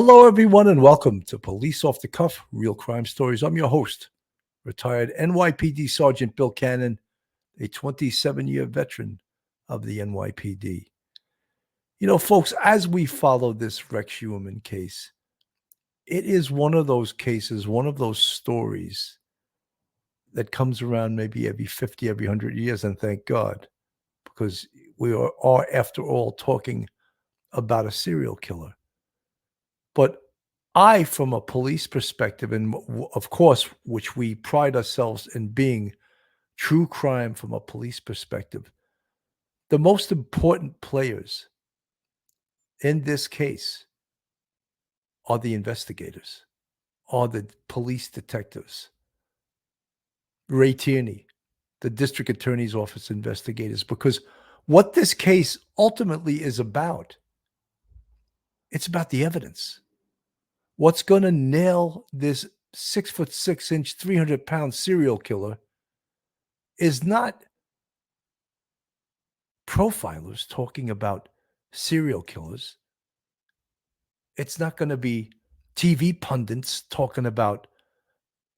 Hello, everyone, and welcome to Police Off the Cuff Real Crime Stories. I'm your host, retired NYPD Sergeant Bill Cannon, a 27-year veteran of the NYPD. You know, folks, as we follow this Rex Human case, it is one of those cases, one of those stories that comes around maybe every 50, every 100 years, and thank God, because we are after all, talking about a serial killer. But from a police perspective, and of course, which we pride ourselves in being true crime from a police perspective, the most important players in this case are the investigators, are the police detectives. Ray Tierney, the district attorney's office investigators, because what this case ultimately is about, it's about the evidence. What's going to nail this 6'6" 300-pound serial killer is not profilers talking about serial killers. It's not going to be TV pundits talking about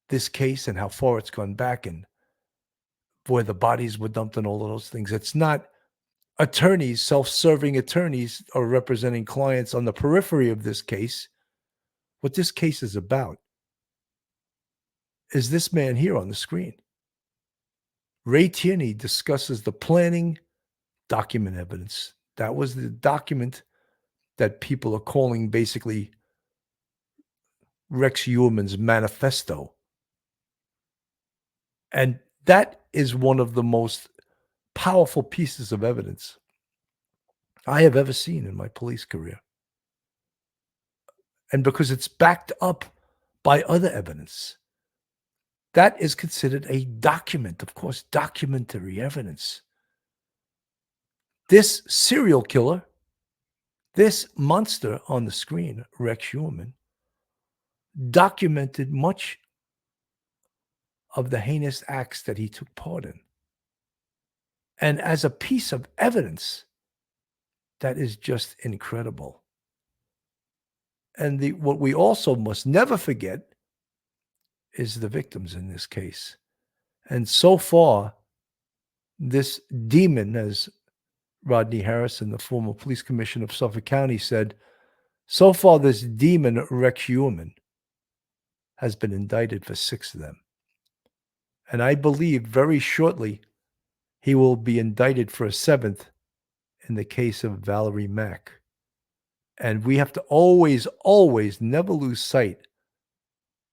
this case and how far it's gone back and where the bodies were dumped and all of those things. It's not attorneys, self-serving attorneys, or representing clients on the periphery of this case. What this case is about is this man here on the screen. Ray Tierney discusses the planning document evidence. That was the document that people are calling basically Rex Human's manifesto. And that is one of the most powerful pieces of evidence I have ever seen in my police career. And because it's backed up by other evidence, that is considered a document, of course, documentary evidence. This serial killer, this monster on the screen, Rex Human, documented much of the heinous acts that he took part in. And as a piece of evidence, that is just incredible. And what we also must never forget is the victims in this case. And so far, this demon, as Rodney Harrison, the former police commissioner of Suffolk County, said, so far this demon, Rex Human, has been indicted for 6 of them. And I believe very shortly he will be indicted for a 7th in the case of Valerie Mack. And we have to always, always never lose sight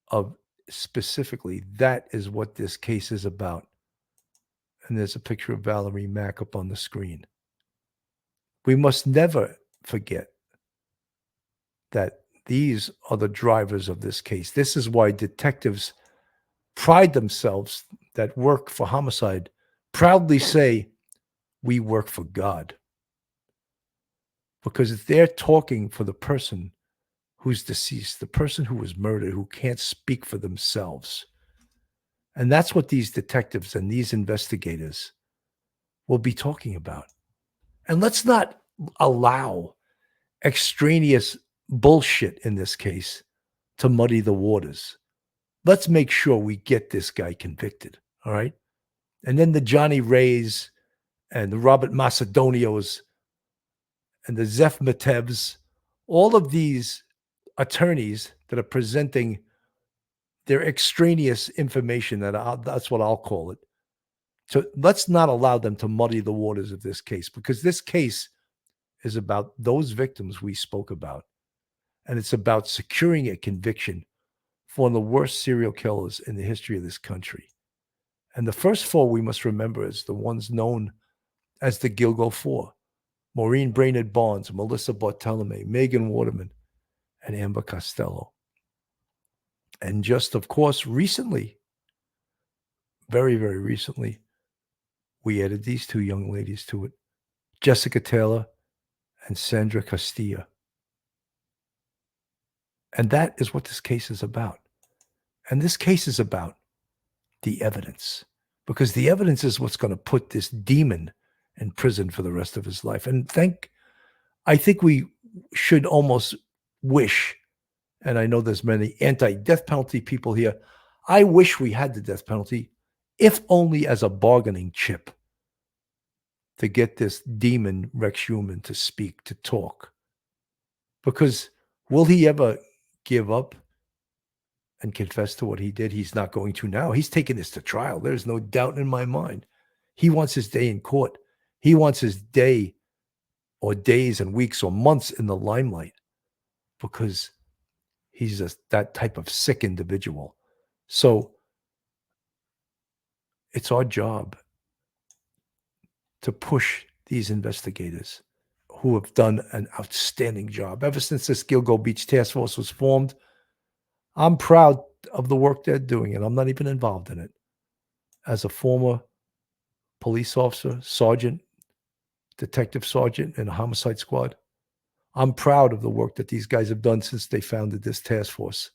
of specifically that is what this case is about. And there's a picture of Valerie Mack up on the screen. We must never forget that these are the drivers of this case. This is why detectives pride themselves that work for homicide, proudly say, we work for God. Because they're talking for the person who's deceased, the person who was murdered, who can't speak for themselves. And that's what these detectives and these investigators will be talking about. And let's not allow extraneous bullshit in this case to muddy the waters. Let's make sure we get this guy convicted, all right? And then the Johnny Rays and the Robert Macedonios and the Zeph Matevs, all of these attorneys that are presenting their extraneous information, that's what I'll call it. So let's not allow them to muddy the waters of this case, because this case is about those victims we spoke about. And it's about securing a conviction for one of the worst serial killers in the history of this country. And the first 4 we must remember is the ones known as the Gilgo 4. Maureen Brainerd Barnes, Melissa Bartolome, Megan Waterman, and Amber Costello. And just, of course, recently, very, very recently, we added these 2 young ladies to it, Jessica Taylor and Sandra Castilla. And that is what this case is about. And this case is about the evidence, because the evidence is what's going to put this demon in prison for the rest of his life. And I think we should almost wish and I know there's many anti-death penalty people here. I wish we had the death penalty, if only as a bargaining chip to get this demon Rex Human to speak, to talk. Because will he ever give up and confess to what he did? He's not going to now. He's taking this to trial. There's no doubt in my mind. He wants his day in court. He wants his day or days and weeks or months in the limelight because he's that type of sick individual. So it's our job to push these investigators who have done an outstanding job. Ever since this Gilgo Beach Task Force was formed, I'm proud of the work they're doing, and I'm not even involved in it. As a former police officer, sergeant, detective sergeant in a homicide squad, I'm proud of the work that these guys have done since they founded this task force.